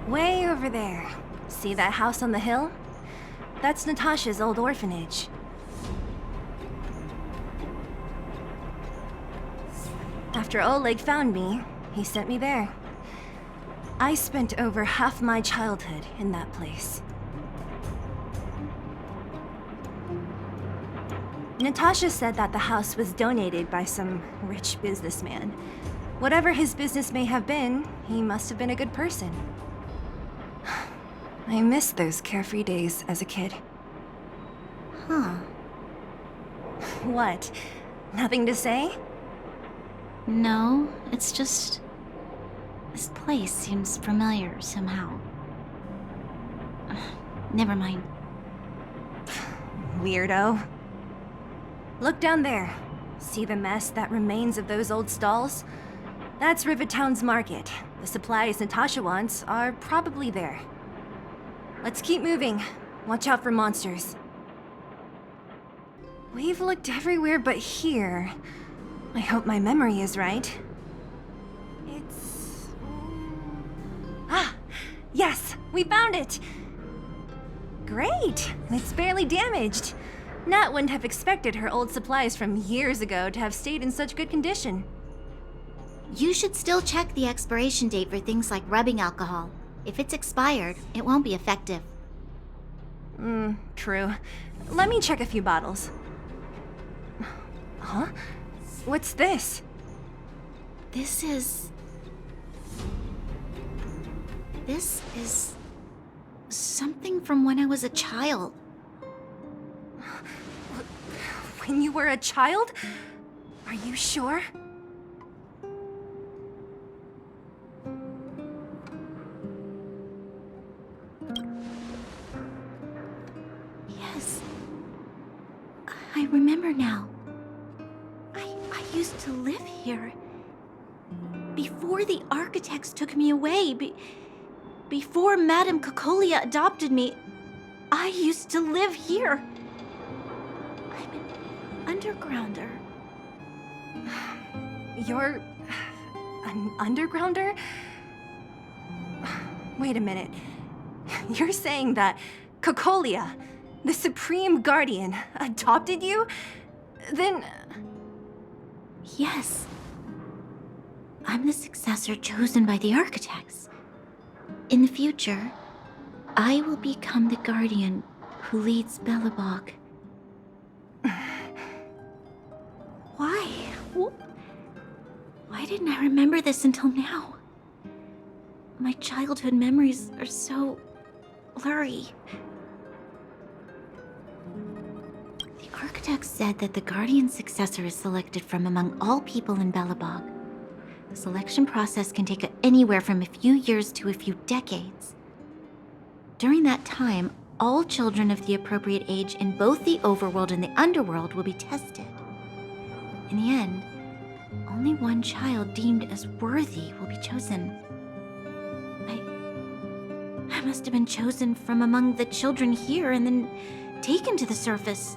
Way over there. See that house on the hill? That's Natasha's old orphanage. After Oleg found me, he sent me there. I spent over half my childhood in that place. Natasha said that the house was donated by some rich businessman. Whatever his business may have been, he must have been a good person. I miss those carefree days as a kid. Huh. What? Nothing to say? No, it's just... this place seems familiar somehow. Never mind. Weirdo. Look down there. See the mess that remains of those old stalls? That's Rivertown's market. The supplies Natasha wants are probably there. Let's keep moving. Watch out for monsters. We've looked everywhere but here. I hope my memory is right. It's... Ah! Yes! We found it! Great! It's barely damaged. Nat wouldn't have expected her old supplies from years ago to have stayed in such good condition. You should still check the expiration date for things like rubbing alcohol. If it's expired, it won't be effective. True. Let me check a few bottles. Huh? What's this? This is something from when I was a child. When you were a child? Are you sure? Yes. I remember now. I used to live here. Before the architects took me away, before Madame Kokolia adopted me, I used to live here. I'm an undergrounder. You're... an undergrounder? Wait a minute. You're saying that Kokolia, the Supreme Guardian, adopted you? Then... Yes. I'm the successor chosen by the architects. In the future, I will become the guardian who leads Belobog. Why? Why didn't I remember this until now? My childhood memories are so blurry. The architects said that the guardian successor is selected from among all people in Belobog. The selection process can take anywhere from a few years to a few decades. During that time, all children of the appropriate age in both the overworld and the underworld will be tested. In the end, only one child deemed as worthy will be chosen. I must have been chosen from among the children here and then taken to the surface.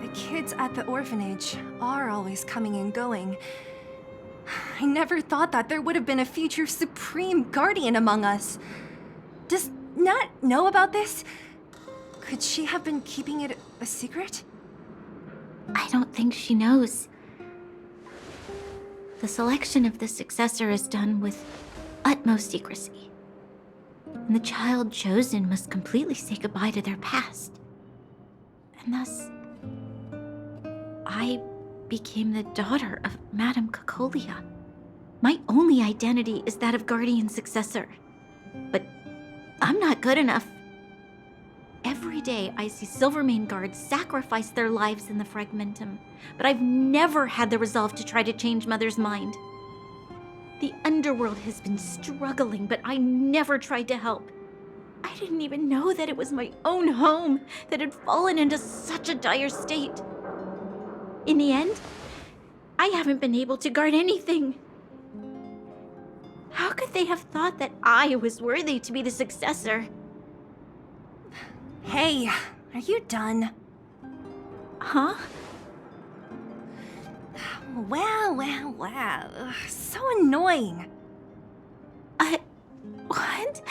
The kids at the orphanage are always coming and going. I never thought that there would have been a future Supreme Guardian among us. Does Nat know about this? Could she have been keeping it a secret? I don't think she knows. The selection of the successor is done with utmost secrecy. And the child chosen must completely say goodbye to their past. And thus, I became the daughter of Madame Kokolia. My only identity is that of guardian successor. But I'm not good enough. Every day I see Silvermane guards sacrifice their lives in the Fragmentum, but I've never had the resolve to try to change Mother's mind. The underworld has been struggling, but I never tried to help. I didn't even know that it was my own home that had fallen into such a dire state. In the end, I haven't been able to guard anything. How could they have thought that I was worthy to be the successor? Hey, are you done? Huh? Wow. Ugh, so annoying. What?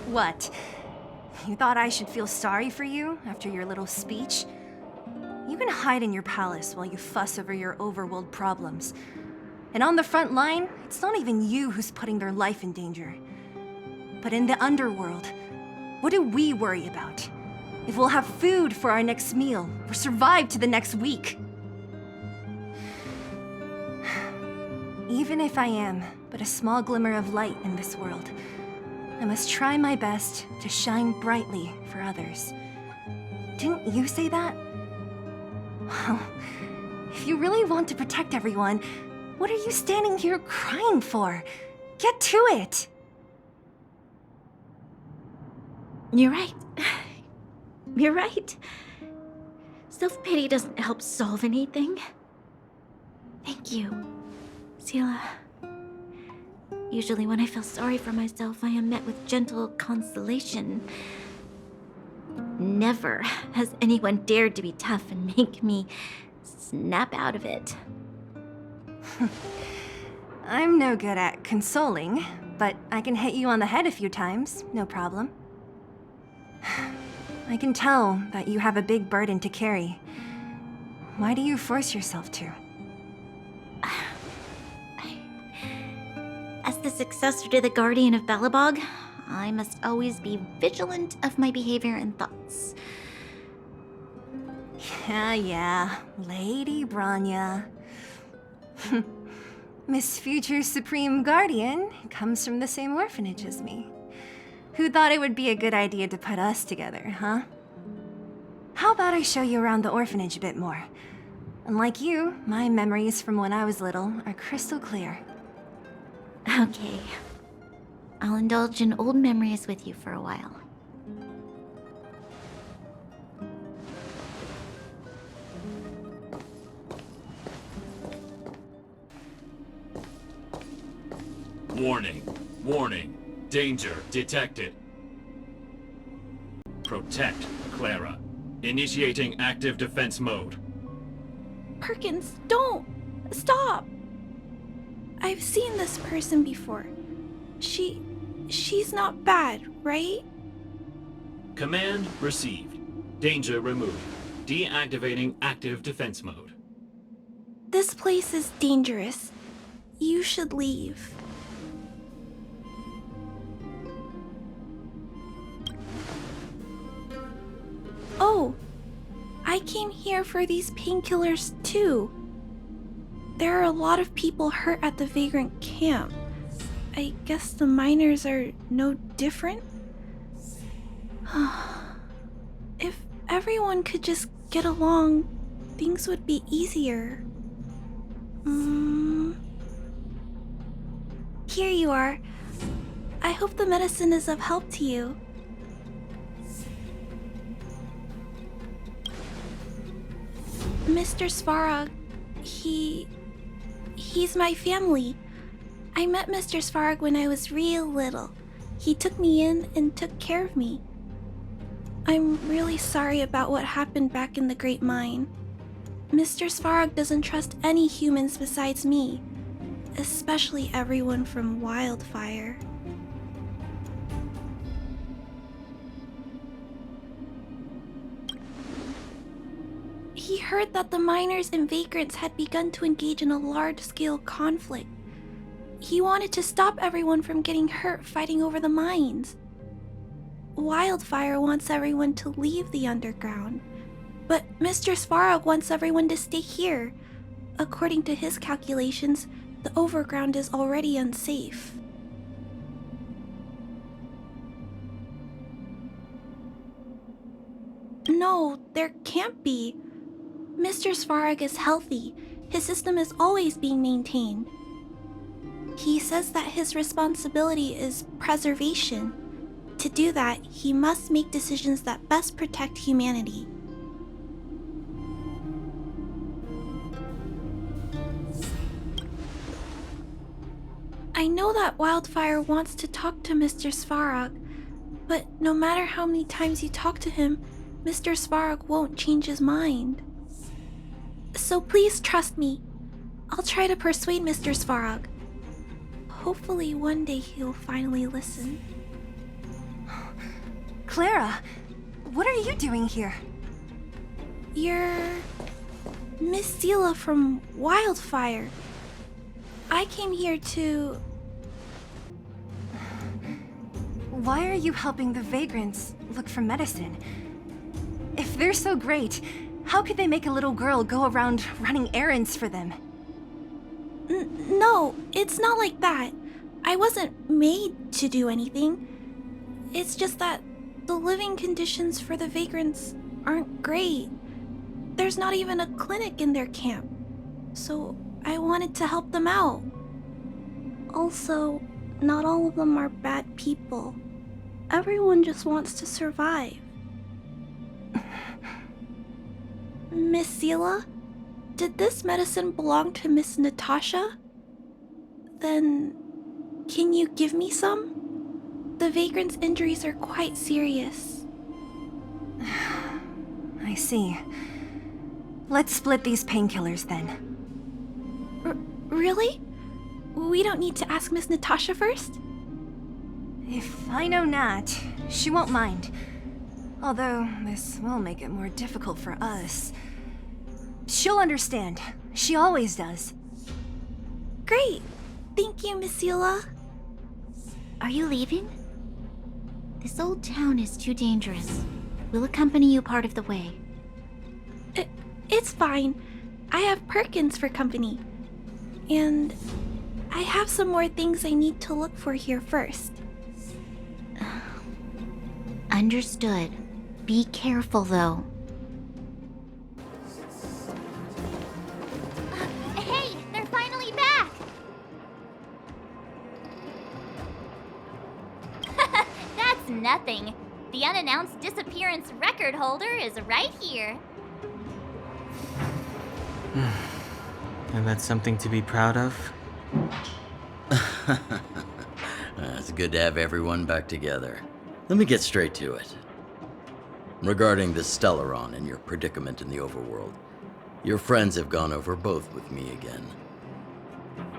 What? You thought I should feel sorry for you after your little speech? You can hide in your palace while you fuss over your overworld problems. And on the front line, it's not even you who's putting their life in danger. But in the underworld, what do we worry about? If we'll have food for our next meal, or survive to the next week. Even if I am but a small glimmer of light in this world, I must try my best to shine brightly for others. Didn't you say that? Well, if you really want to protect everyone, what are you standing here crying for? Get to it! You're right. You're right. Self-pity doesn't help solve anything. Thank you, Sila. Usually when I feel sorry for myself, I am met with gentle consolation. Never has anyone dared to be tough and make me snap out of it. I'm no good at consoling, but I can hit you on the head a few times, no problem. I can tell that you have a big burden to carry. Why do you force yourself to? As the successor to the Guardian of Belobog, I must always be vigilant of my behavior and thoughts. Yeah, Lady Branya. Miss Future Supreme Guardian comes from the same orphanage as me. Who thought it would be a good idea to put us together, huh? How about I show you around the orphanage a bit more? Unlike you, my memories from when I was little are crystal clear. Okay. I'll indulge in old memories with you for a while. Warning. Danger detected. Protect Clara. Initiating active defense mode. Perkins, don't! Stop! I've seen this person before. She's not bad, right? Command received. Danger removed. Deactivating active defense mode. This place is dangerous. You should leave. Oh, I came here for these painkillers too. There are a lot of people hurt at the Vagrant camp. I guess the miners are no different? If everyone could just get along, things would be easier. Here you are. I hope the medicine is of help to you. Mr. Svarog, he's my family. I met Mr. Svarog when I was real little. He took me in and took care of me. I'm really sorry about what happened back in the Great Mine. Mr. Svarog doesn't trust any humans besides me, especially everyone from Wildfire. He heard that the miners and vagrants had begun to engage in a large-scale conflict. He wanted to stop everyone from getting hurt fighting over the mines. Wildfire wants everyone to leave the underground, but Mr. Svarog wants everyone to stay here. According to his calculations, the overground is already unsafe. No, there can't be. Mr. Svarog is healthy. His system is always being maintained. He says that his responsibility is preservation. To do that, he must make decisions that best protect humanity. I know that Wildfire wants to talk to Mr. Svarog, but no matter how many times you talk to him, Mr. Svarog won't change his mind. So please trust me. I'll try to persuade Mr. Svarog. Hopefully one day he'll finally listen. Clara, what are you doing here? You're Miss Seela from Wildfire. I came here to... Why are you helping the vagrants look for medicine? If they're so great, how could they make a little girl go around running errands for them? No, it's not like that. I wasn't made to do anything. It's just that the living conditions for the vagrants aren't great. There's not even a clinic in their camp. So I wanted to help them out. Also, not all of them are bad people. Everyone just wants to survive. Miss Seela, did this medicine belong to Miss Natasha? Then, can you give me some? The vagrant's injuries are quite serious. I see. Let's split these painkillers then. Really? We don't need to ask Miss Natasha first? If I know Nat, she won't mind. Although, this will make it more difficult for us. She'll understand. She always does. Great! Thank you, Miss Seela. Are you leaving? This old town is too dangerous. We'll accompany you part of the way. It's fine. I have Perkins for company. And I have some more things I need to look for here first. Understood. Be careful, though. Hey, they're finally back! That's nothing. The unannounced disappearance record holder is right here. And that's something to be proud of? It's good to have everyone back together. Let me get straight to it. Regarding the Stellaron and your predicament in the overworld, your friends have gone over both with me again.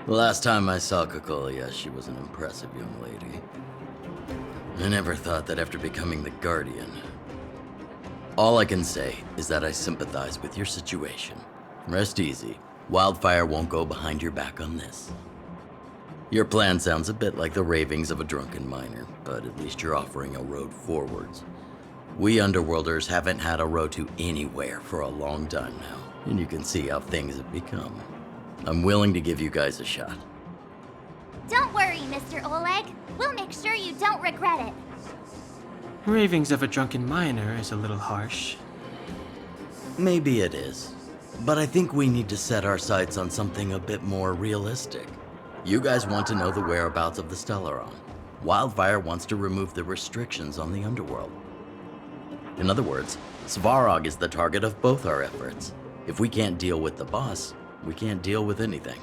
The last time I saw Cocolia, she was an impressive young lady. I never thought that after becoming the Guardian. All I can say is that I sympathize with your situation. Rest easy. Wildfire won't go behind your back on this. Your plan sounds a bit like the ravings of a drunken miner, but at least you're offering a road forwards. We Underworlders haven't had a road to anywhere for a long time now, and you can see how things have become. I'm willing to give you guys a shot. Don't worry, Mr. Oleg. We'll make sure you don't regret it. Ravings of a drunken miner is a little harsh. Maybe it is, but I think we need to set our sights on something a bit more realistic. You guys want to know the whereabouts of the Stellaron. Wildfire wants to remove the restrictions on the Underworld. In other words, Svarog is the target of both our efforts. If we can't deal with the boss, we can't deal with anything.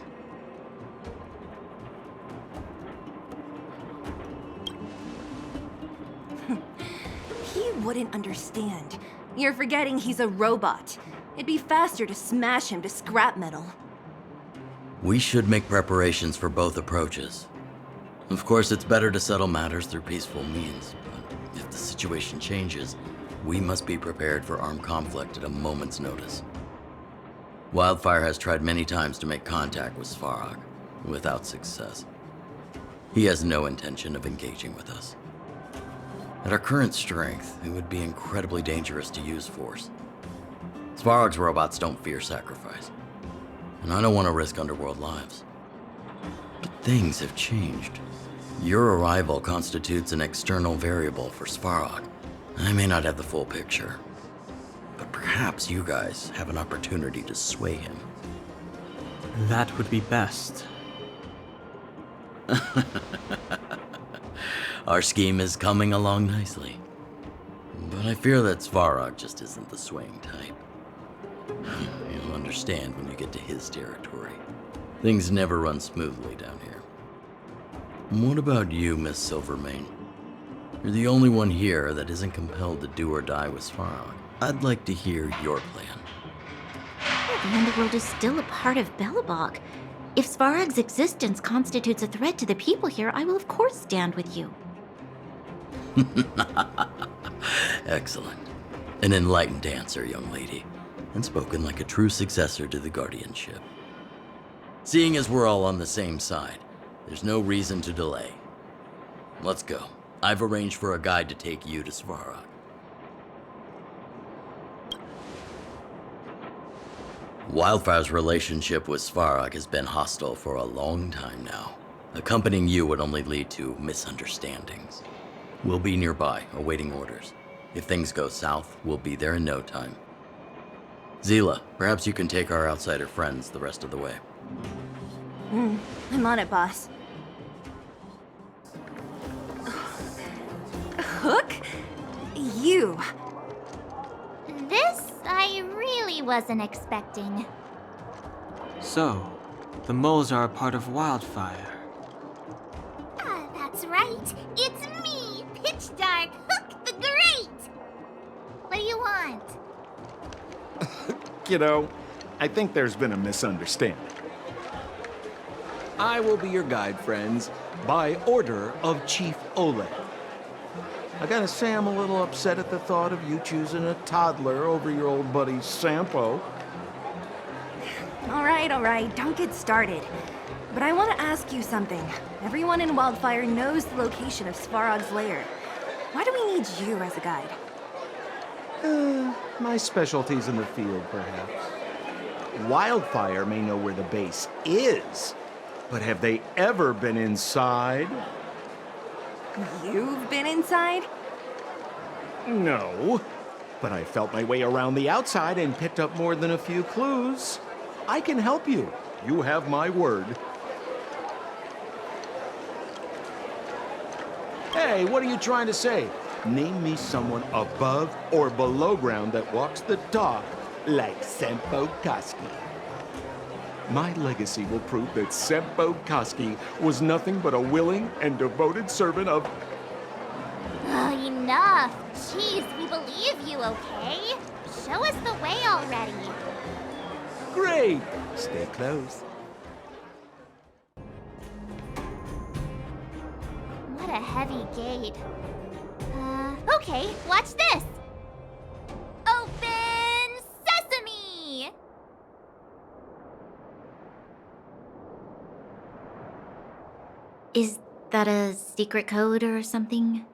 He wouldn't understand. You're forgetting he's a robot. It'd be faster to smash him to scrap metal. We should make preparations for both approaches. Of course, it's better to settle matters through peaceful means, but if the situation changes, we must be prepared for armed conflict at a moment's notice. Wildfire has tried many times to make contact with Svarog, without success. He has no intention of engaging with us. At our current strength, it would be incredibly dangerous to use force. Svarog's robots don't fear sacrifice, and I don't want to risk Underworld lives. But things have changed. Your arrival constitutes an external variable for Svarog. I may not have the full picture, but perhaps you guys have an opportunity to sway him. That would be best. Our scheme is coming along nicely, but I fear that Svarog just isn't the swaying type. You'll understand when you get to his territory. Things never run smoothly down here. And what about you, Miss Silvermane? You're the only one here that isn't compelled to do or die with Svarog. I'd like to hear your plan. The underworld is still a part of Belobog. If Svarog's existence constitutes a threat to the people here, I will of course stand with you. Excellent. An enlightened answer, young lady, and spoken like a true successor to the guardianship. Seeing as we're all on the same side, there's no reason to delay. Let's go. I've arranged for a guide to take you to Svarog. Wildfire's relationship with Svarog has been hostile for a long time now. Accompanying you would only lead to misunderstandings. We'll be nearby, awaiting orders. If things go south, we'll be there in no time. Zila, perhaps you can take our outsider friends the rest of the way. I'm on it, boss. Hook? You. This I really wasn't expecting. So, the moles are a part of Wildfire. That's right. It's me, Pitch Dark Hook the Great. What do you want? Kiddo, I think there's been a misunderstanding. I will be your guide, friends, by order of Chief Oleg. I gotta say I'm a little upset at the thought of you choosing a toddler over your old buddy Sampo. All right, don't get started. But I want to ask you something. Everyone in Wildfire knows the location of Svarog's lair. Why do we need you as a guide? My specialty's in the field, perhaps. Wildfire may know where the base is, but have they ever been inside? You've been inside? No, but I felt my way around the outside and picked up more than a few clues. I can help you. You have my word. Hey, what are you trying to say? Name me someone above or below ground that walks the talk like Sempo Koski. My legacy will prove that Sempo Koski was nothing but a willing and devoted servant of... Oh, enough. Jeez, we believe you, okay? Show us the way already. Great! Stay close. What a heavy gate. Okay, watch this. Open sesame! Is that a secret code or something?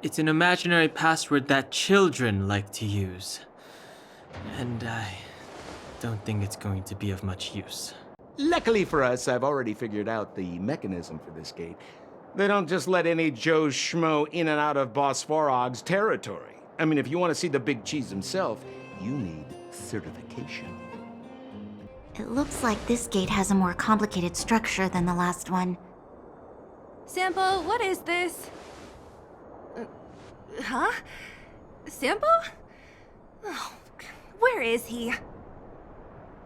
It's an imaginary password that children like to use. And I don't think it's going to be of much use. Luckily for us, I've already figured out the mechanism for this gate. They don't just let any Joe Schmo in and out of Boss Svarog's territory. I mean, if you want to see the big cheese himself, you need certification. It looks like this gate has a more complicated structure than the last one. Sampo, what is this? Huh? Sampo? Oh, where is he?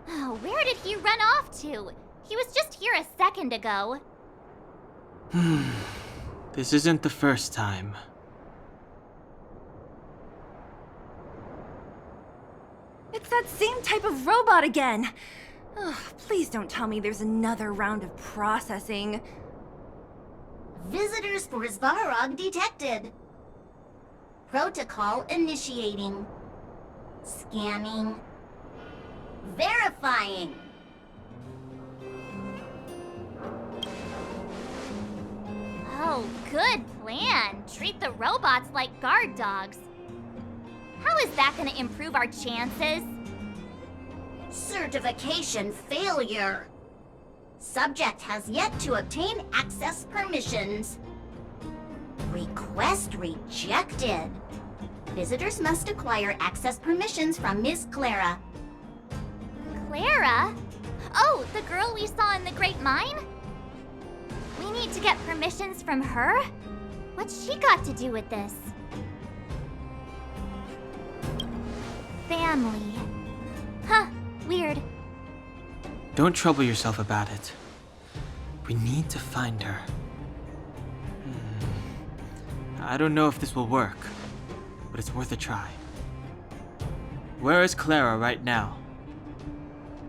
Oh, where did he run off to? He was just here a second ago. This isn't the first time. It's that same type of robot again. Ugh, please don't tell me there's another round of processing. Visitors for Svarog detected. Protocol initiating. Scanning. Verifying. Oh, good plan. Treat the robots like guard dogs. How is that gonna improve our chances? Certification failure. Subject has yet to obtain access permissions. Request rejected. Visitors must acquire access permissions from Miss Clara. Clara? Oh, the girl we saw in the Great Mine? We need to get permissions from her? What's she got to do with this? Family. Huh, weird. Don't trouble yourself about it. We need to find her. I don't know if this will work, but it's worth a try. Where is Clara right now?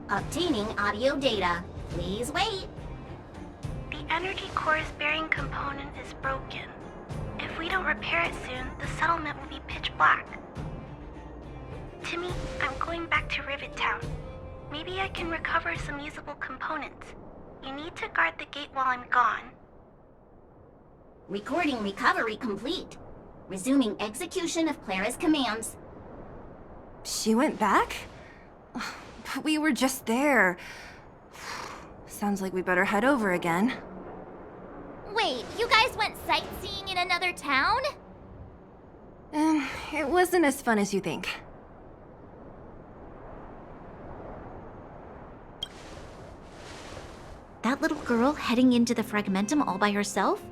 Obtaining audio data. Please wait. The energy core's bearing component is broken. If we don't repair it soon, the settlement will be pitch black. Timmy, I'm going back to Rivet Town. Maybe I can recover some usable components. You need to guard the gate while I'm gone. Recording recovery complete. Resuming execution of Clara's commands. She went back? But we were just there. Sounds like we better head over again. Wait, you guys went sightseeing in another town? It wasn't as fun as you think. That little girl heading into the Fragmentum all by herself?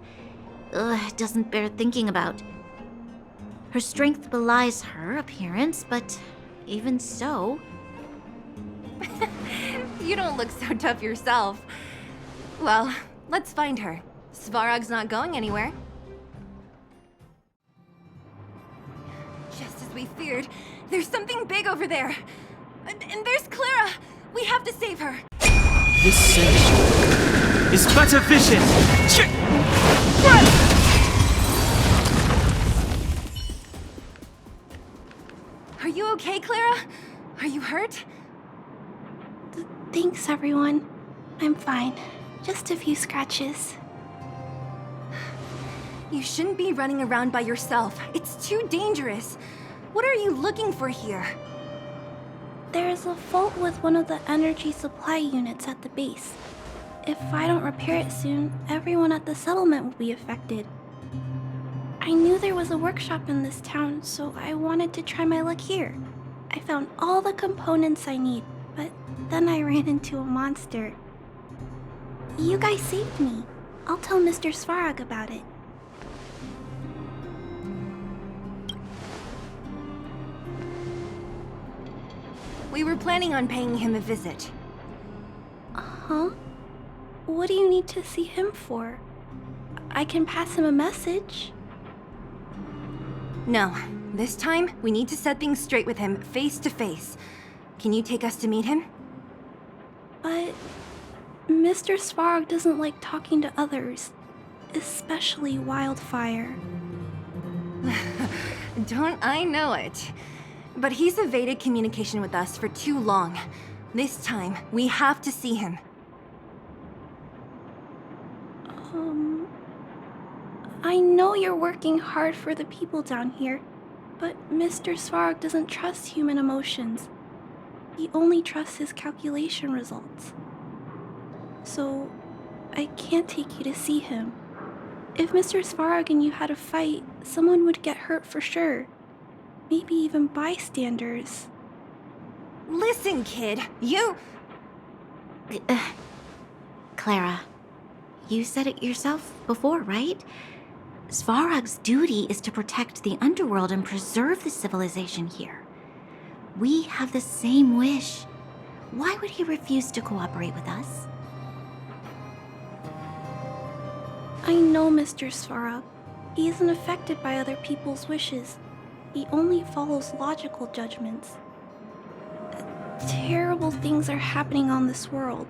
Ugh, it doesn't bear thinking about. Her strength belies her appearance, but even so... You don't look so tough yourself. Well, let's find her. Svarog's not going anywhere. Just as we feared, there's something big over there. And there's Clara! We have to save her! This sensation is but a vision! Are you okay, Clara? Are you hurt? Thanks, everyone. I'm fine. Just a few scratches. You shouldn't be running around by yourself. It's too dangerous. What are you looking for here? There's a fault with one of the energy supply units at the base. If I don't repair it soon, everyone at the settlement will be affected. I knew there was a workshop in this town, so I wanted to try my luck here. I found all the components I need, but then I ran into a monster. You guys saved me. I'll tell Mr. Svarog about it. We were planning on paying him a visit. Huh? What do you need to see him for? I can pass him a message. No, this time we need to set things straight with him face to face. Can you take us to meet him? But Mr. Svarog doesn't like talking to others, especially Wildfire. Don't I know it? But he's evaded communication with us for too long. This time, we have to see him. I know you're working hard for the people down here, but Mr. Svarog doesn't trust human emotions. He only trusts his calculation results. So, I can't take you to see him. If Mr. Svarog and you had a fight, someone would get hurt for sure. Maybe even bystanders. Listen, kid, you... Clara, you said it yourself before, right? Svarog's duty is to protect the underworld and preserve the civilization here. We have the same wish. Why would he refuse to cooperate with us? I know Mr. Svarog. He isn't affected by other people's wishes. He only follows logical judgments. Terrible things are happening on this world.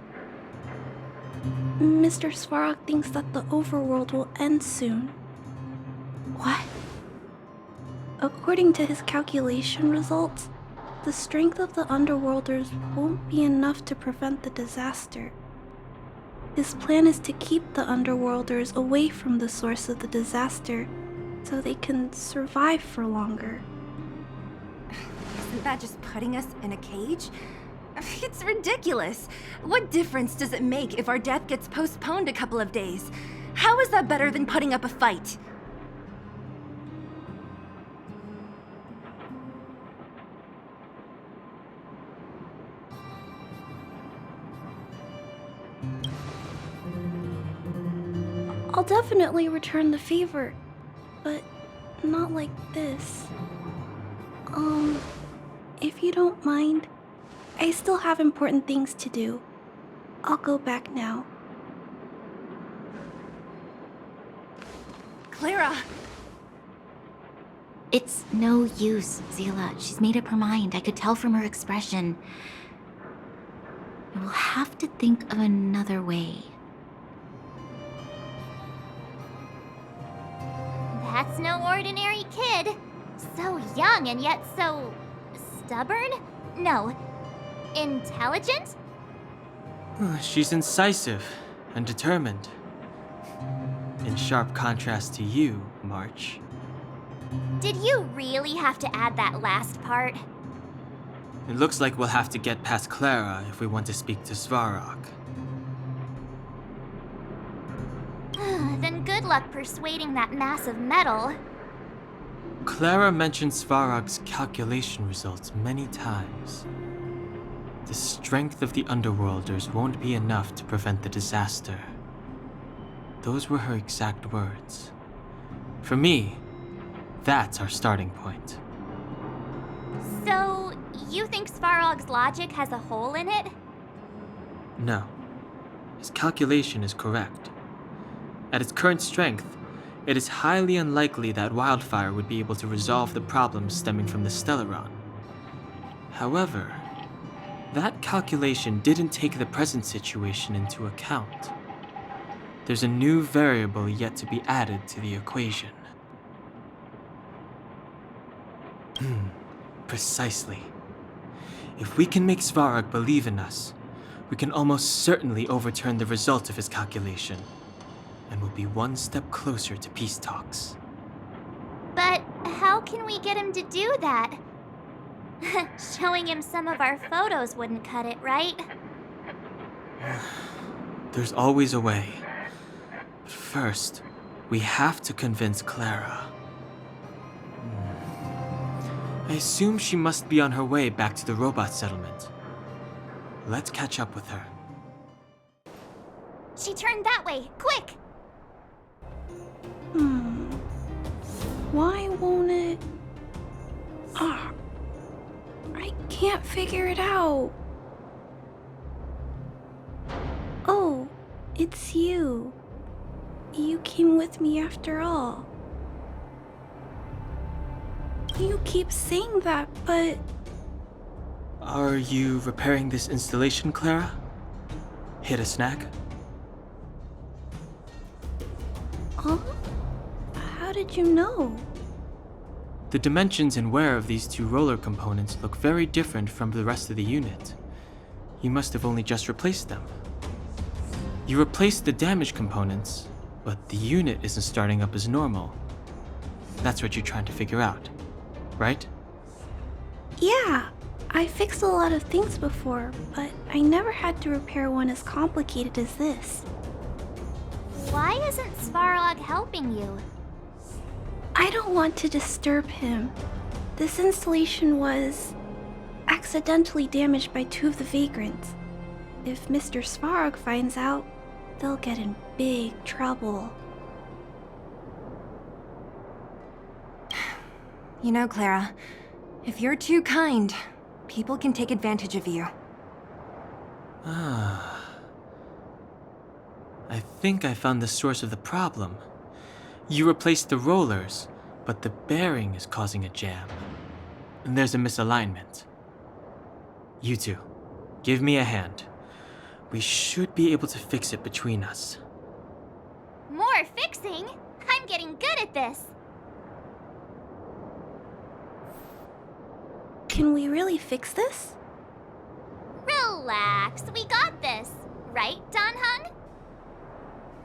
Mr. Svarog thinks that the overworld will end soon. What? According to his calculation results, the strength of the Underworlders won't be enough to prevent the disaster. His plan is to keep the Underworlders away from the source of the disaster so they can survive for longer. Isn't that just putting us in a cage? It's ridiculous. What difference does it make if our death gets postponed a couple of days? How is that better than putting up a fight? I'll definitely return the favor, but not like this. If you don't mind, I still have important things to do. I'll go back now. Clara! It's no use, Zila. She's made up her mind. I could tell from her expression. We'll have to think of another way. That's no ordinary kid. So young and yet so stubborn? No, intelligent? She's incisive and determined. In sharp contrast to you, March. Did you really have to add that last part? It looks like we'll have to get past Clara if we want to speak to Svarog. Then good luck persuading that mass of metal. Clara mentioned Svarog's calculation results many times. The strength of the Underworlders won't be enough to prevent the disaster. Those were her exact words. For me, that's our starting point. So, you think Svarog's logic has a hole in it? No. His calculation is correct. At its current strength, it is highly unlikely that Wildfire would be able to resolve the problems stemming from the Stellaron. However, that calculation didn't take the present situation into account. There's a new variable yet to be added to the equation. Precisely. If we can make Svarog believe in us, we can almost certainly overturn the result of his calculation, and we'll be one step closer to peace talks. But how can we get him to do that? Showing him some of our photos wouldn't cut it, right? There's always a way. But first, we have to convince Clara. I assume she must be on her way back to the robot settlement. Let's catch up with her. She turned that way, quick! Why won't it... I can't figure it out. Oh, it's you. You came with me after all. You keep saying that, but... Are you repairing this installation, Clara? Hit a snag? Huh? How did you know? The dimensions and wear of these two roller components look very different from the rest of the unit. You must have only just replaced them. You replaced the damaged components, but the unit isn't starting up as normal. That's what you're trying to figure out, right? Yeah, I fixed a lot of things before, but I never had to repair one as complicated as this. Why isn't Svarog helping you? I don't want to disturb him. This installation was accidentally damaged by two of the vagrants. If Mr. Svarog finds out, they'll get in big trouble. You know, Clara, if you're too kind, people can take advantage of you. I think I found the source of the problem. You replaced the rollers, but the bearing is causing a jam. And there's a misalignment. You two, give me a hand. We should be able to fix it between us. More fixing? I'm getting good at this. Can we really fix this? Relax, we got this. Right, Don Hung?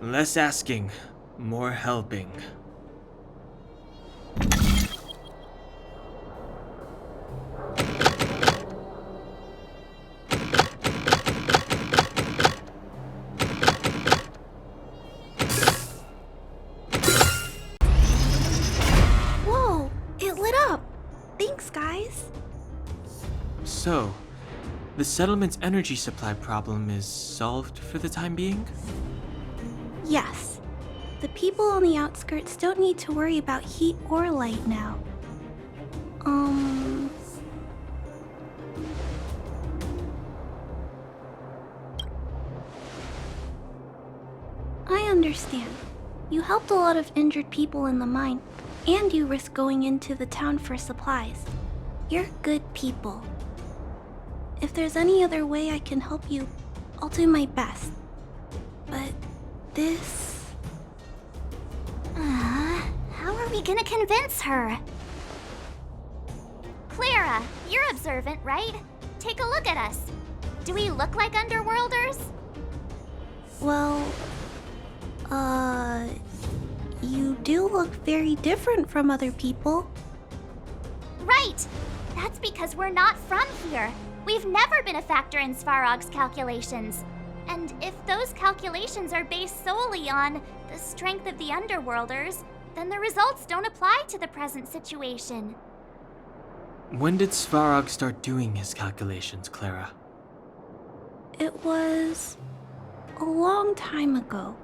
Less asking, more helping. Whoa, it lit up! Thanks, guys. So, the settlement's energy supply problem is solved for the time being? Yes. The people on the outskirts don't need to worry about heat or light now. I understand. You helped a lot of injured people in the mine, And you risk going into the town for supplies. You're good people. If there's any other way I can help you, I'll do my best. But this... How are we gonna convince her? Clara, you're observant, right? Take a look at us. Do we look like Underworlders? Well... You do look very different from other people. Right! That's because we're not from here. We've never been a factor in Svarog's calculations. And if those calculations are based solely on the strength of the Underworlders, then the results don't apply to the present situation. When did Svarog start doing his calculations, Clara? It was... a long time ago.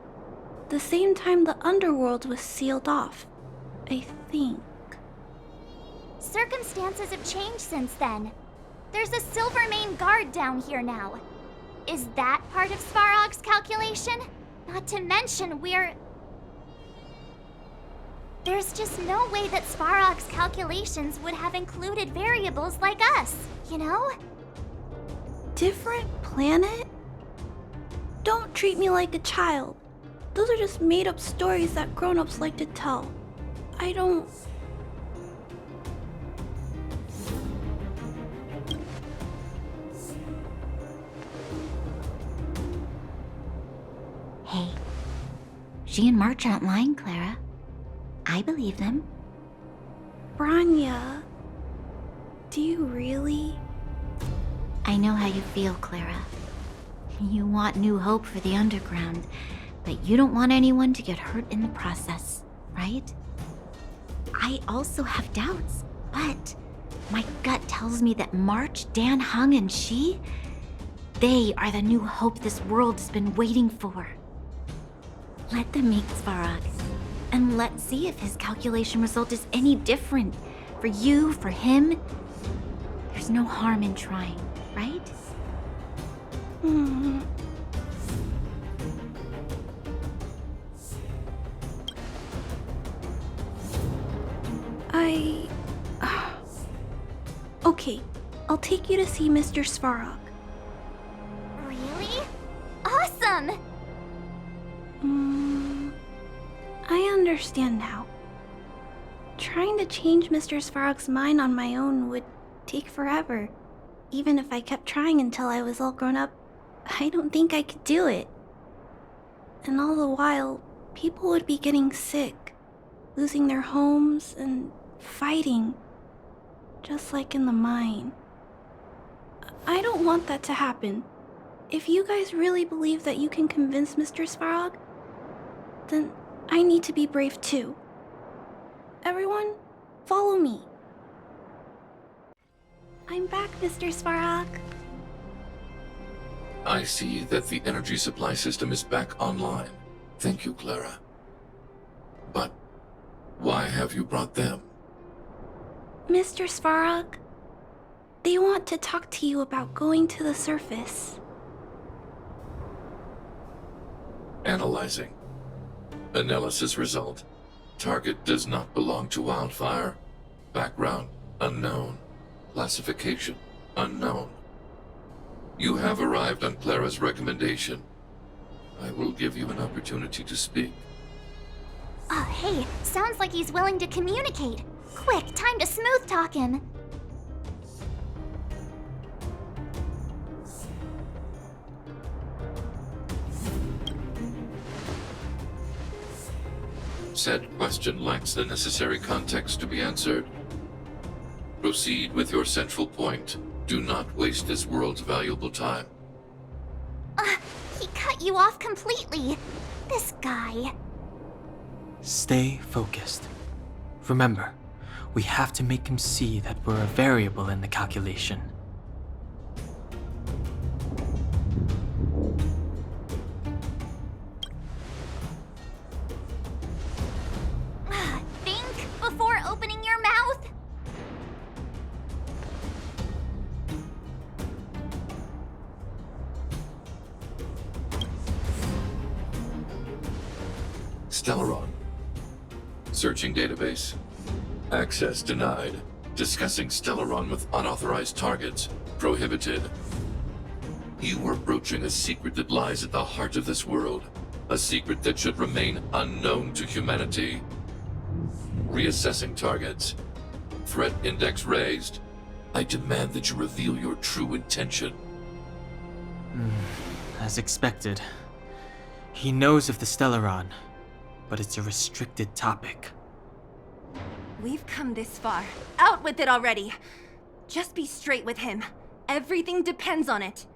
The same time the underworld was sealed off, I think. Circumstances have changed since then. There's a Silvermane guard down here now. Is that part of Svarog's calculation? Not to mention There's just no way that Svarog's calculations would have included variables like us, you know? Different planet? Don't treat me like a child. Those are just made-up stories that grown-ups like to tell. I don't... Hey, she and March aren't lying, Clara. I believe them. Branya... Do you really? I know how you feel, Clara. You want new hope for the underground, but you don't want anyone to get hurt in the process, right? I also have doubts, but my gut tells me that March, Dan Hung, and she, they are the new hope this world has been waiting for. Let them make Svarog, and let's see if his calculation result is any different. For you, for him, there's no harm in trying, right? Okay, I'll take you to see Mr. Svarog. Really? Awesome! I understand now. Trying to change Mr. Svarog's mind on my own would take forever. Even if I kept trying until I was all grown up, I don't think I could do it. And all the while, people would be getting sick, losing their homes, and fighting. Just like in the mine. I don't want that to happen. If you guys really believe that you can convince Mr. Svarog, then I need to be brave too. Everyone, follow me. I'm back, Mr. Svarog. I see that the energy supply system is back online. Thank you, Clara. But why have you brought them? Mr. Svarog, they want to talk to you about going to the surface. Analyzing. Analysis result. Target does not belong to Wildfire. Background unknown. Classification unknown. You have arrived on Clara's recommendation. I will give you an opportunity to speak. Oh, hey, sounds like he's willing to communicate. Quick, time to smooth talk him. Said question lacks the necessary context to be answered. Proceed with your central point. Do not waste this world's valuable time. He cut you off completely. This guy. Stay focused. Remember, we have to make him see that we're a variable in the calculation. Think before opening your mouth. Stellaron. Searching database. Access denied. Discussing Stellaron with unauthorized targets prohibited. You are broaching a secret that lies at the heart of this world. A secret that should remain unknown to humanity. Reassessing targets. Threat index raised. I demand that you reveal your true intention. As expected. He knows of the Stellaron, but it's a restricted topic. We've come this far. Out with it already! Just be straight with him. Everything depends on it.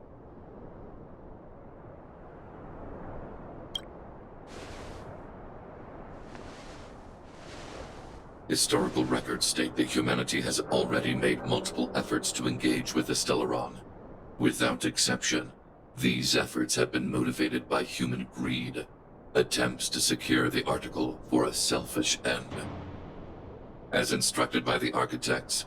Historical records state that humanity has already made multiple efforts to engage with the Stellaron. Without exception, these efforts have been motivated by human greed, attempts to secure the article for a selfish end. As instructed by the architects,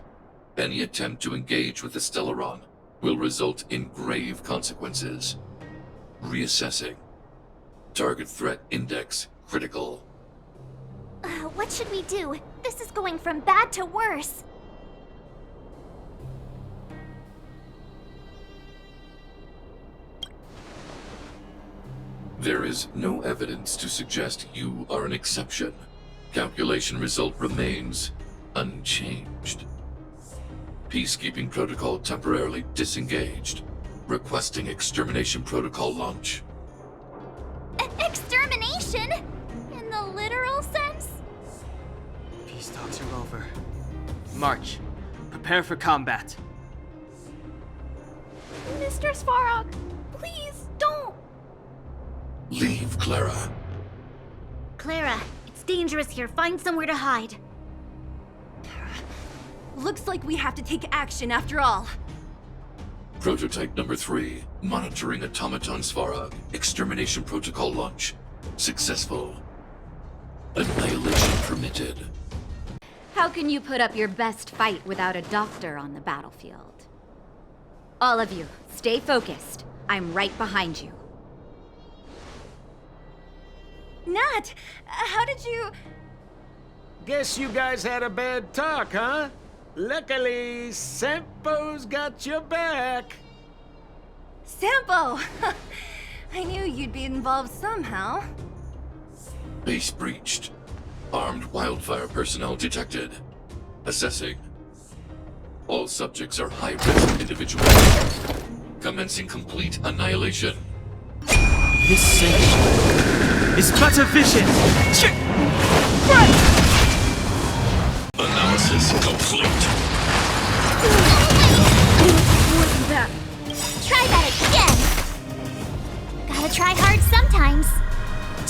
any attempt to engage with the Stellaron will result in grave consequences. Reassessing. Target threat index critical. What should we do? This is going from bad to worse. There is no evidence to suggest you are an exception. Calculation result remains unchanged. Peacekeeping protocol temporarily disengaged. Requesting extermination protocol launch. Extermination? In the literal sense? Peace talks are over. March. Prepare for combat. Mr. Svarog, please don't. Leave, Clara. Clara, it's dangerous here. Find somewhere to hide. Looks like we have to take action after all. Prototype number 3. Monitoring automaton Svarog. Extermination protocol launch. Successful. Annihilation permitted. How can you put up your best fight without a doctor on the battlefield? All of you, stay focused. I'm right behind you. Nat, how did you... Guess you guys had a bad talk, huh? Luckily, Sempo's got your back. Sampo! I knew you'd be involved somehow. Base breached. Armed wildfire personnel detected. Assessing. All subjects are high-risk individuals. Commencing complete annihilation. This sanction is but a vision! Analysis complete. Wasn't that... Try that again! Gotta try hard sometimes.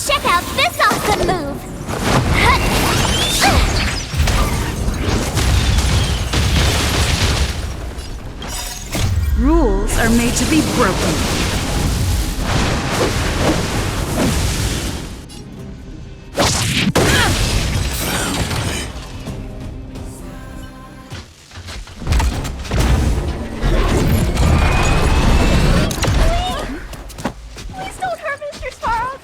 Check out this awesome move! Rules are made to be broken. Please don't hurt Mr. Svarog.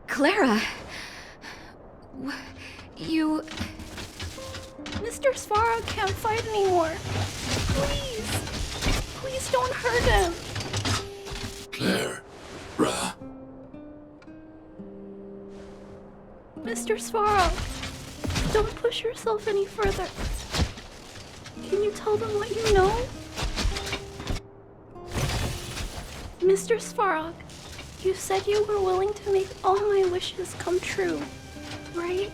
Clara... You... Mr. Svarog can't fight anymore. Please. Please don't hurt him. Claire. Ra. Mr. Svarog, don't push yourself any further. Can you tell them what you know? Mr. Svarog, you said you were willing to make all my wishes come true, right?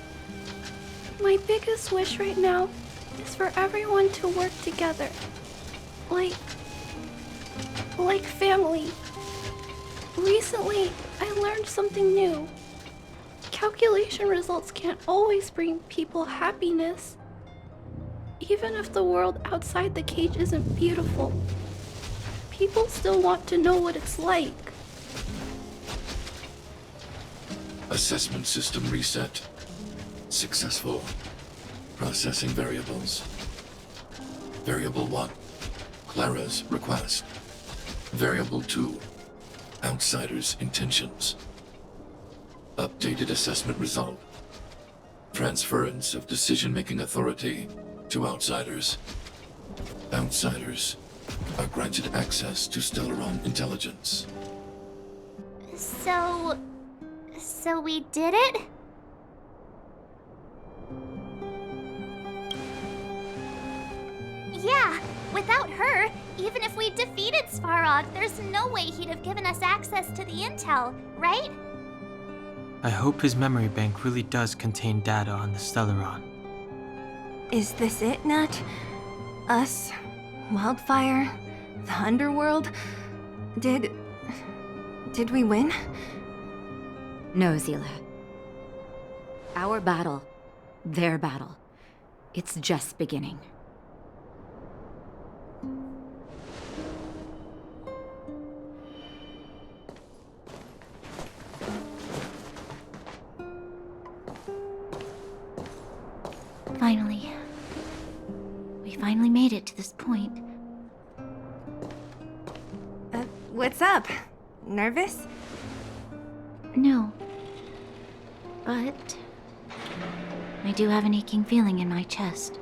My biggest wish right now is for everyone to work together. Like family. Recently, I learned something new. Calculation results can't always bring people happiness. Even if the world outside the cage isn't beautiful, people still want to know what it's like. Assessment system reset. Successful. Processing variables. Variable 1. Clara's request. Variable 2. Outsiders' intentions. Updated assessment result. Transference of decision-making authority to outsiders. Outsiders are granted access to Stellaron intelligence. So we did it? Yeah, without her, even if we defeated Svarog, there's no way he'd have given us access to the intel, right? I hope his memory bank really does contain data on the Stellaron. Is this it, Nat? Us? Wildfire? The underworld? Did we win? No, Zila. Our battle, their battle, it's just beginning. Finally. We finally made it to this point. What's up? Nervous? No. But I do have an aching feeling in my chest.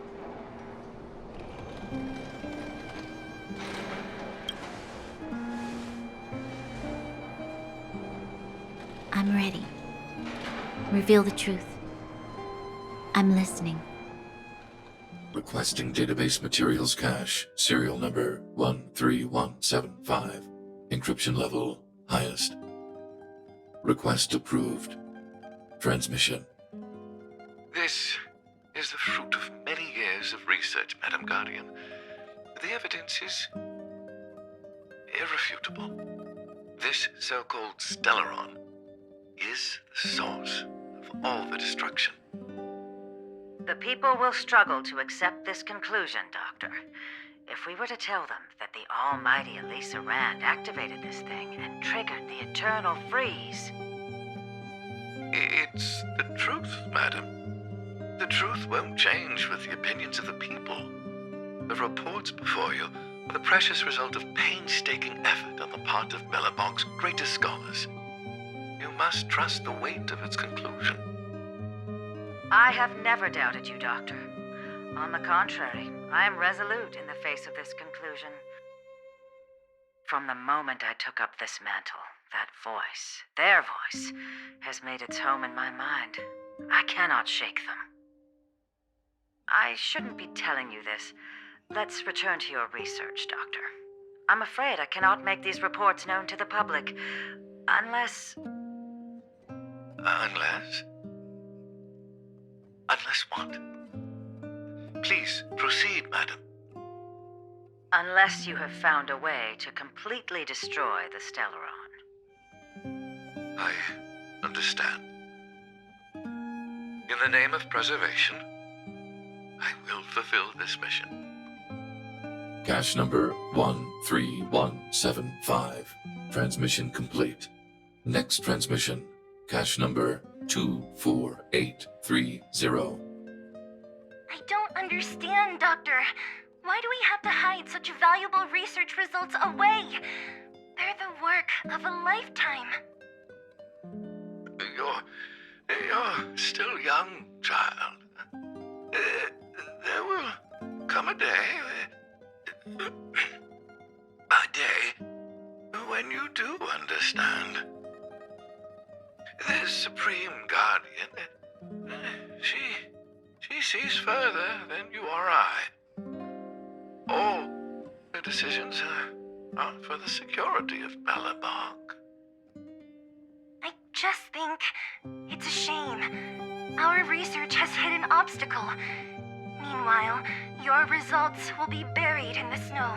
I'm ready. Reveal the truth. I'm listening. Requesting database materials cache, serial number 13175. Encryption level highest. Request approved. Transmission. This is the fruit of many years of research, Madam Guardian. The evidence is irrefutable. This so-called Stellaron is the source of all the destruction. The people will struggle to accept this conclusion, Doctor. If we were to tell them that the almighty Elisa Rand activated this thing and triggered the eternal freeze... It's the truth, madam. The truth won't change with the opinions of the people. The reports before you are the precious result of painstaking effort on the part of Belobog's greatest scholars. You must trust the weight of its conclusion. I have never doubted you, Doctor. On the contrary, I am resolute in the face of this conclusion. From the moment I took up this mantle, that voice, their voice, has made its home in my mind. I cannot shake them. I shouldn't be telling you this. Let's return to your research, Doctor. I'm afraid I cannot make these reports known to the public, unless... Unless? Unless what? Please, proceed, madam. Unless you have found a way to completely destroy the Stellaron. I understand. In the name of preservation, I will fulfill this mission. Cache number 13175. Transmission complete. Next transmission. Cache number 24830. I don't understand, Doctor. Why do we have to hide such valuable research results away? They're the work of a lifetime. You're still young, child. There will come a day when you do understand. The Supreme Guardian, she sees further than you or I. All her decisions are for the security of Belobog. I just think it's a shame. Our research has hit an obstacle. Meanwhile, your results will be buried in the snow.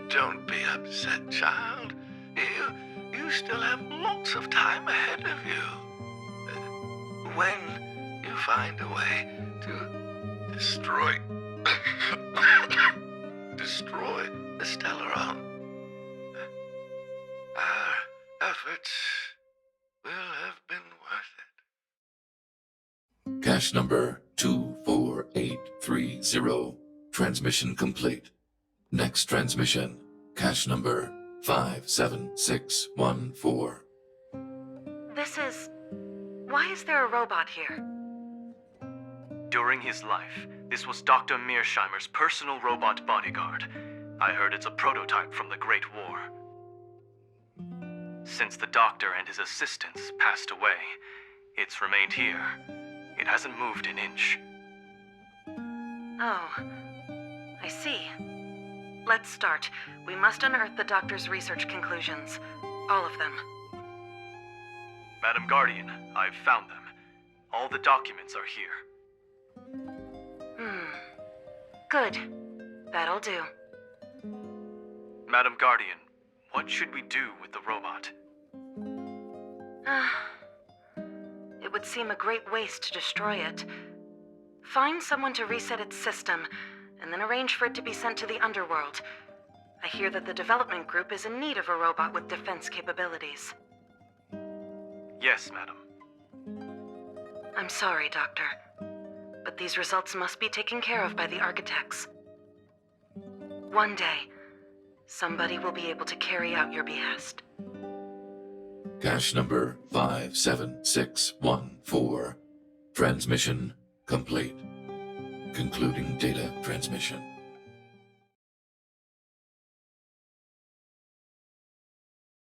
Don't be upset, child. You still have lots of time ahead of you. When you find a way to destroy the Stellaron, our efforts will have been worth it. Cache number 24830. Transmission complete. Next transmission. Cache number 57614. Why is there a robot here? During his life, this was Dr. Mearsheimer's personal robot bodyguard. I heard it's a prototype from the Great War. Since the doctor and his assistants passed away, it's remained here. It hasn't moved an inch. Oh, I see. Let's start. We must unearth the doctor's research conclusions. All of them. Madam Guardian, I've found them. All the documents are here. Good. That'll do. Madam Guardian, what should we do with the robot? It would seem a great waste to destroy it. Find someone to reset its system, and then arrange for it to be sent to the underworld. I hear that the development group is in need of a robot with defense capabilities. Yes, madam. I'm sorry, Doctor, but these results must be taken care of by the architects. One day, somebody will be able to carry out your behest. Cache number 57614. Transmission complete. Concluding data transmission.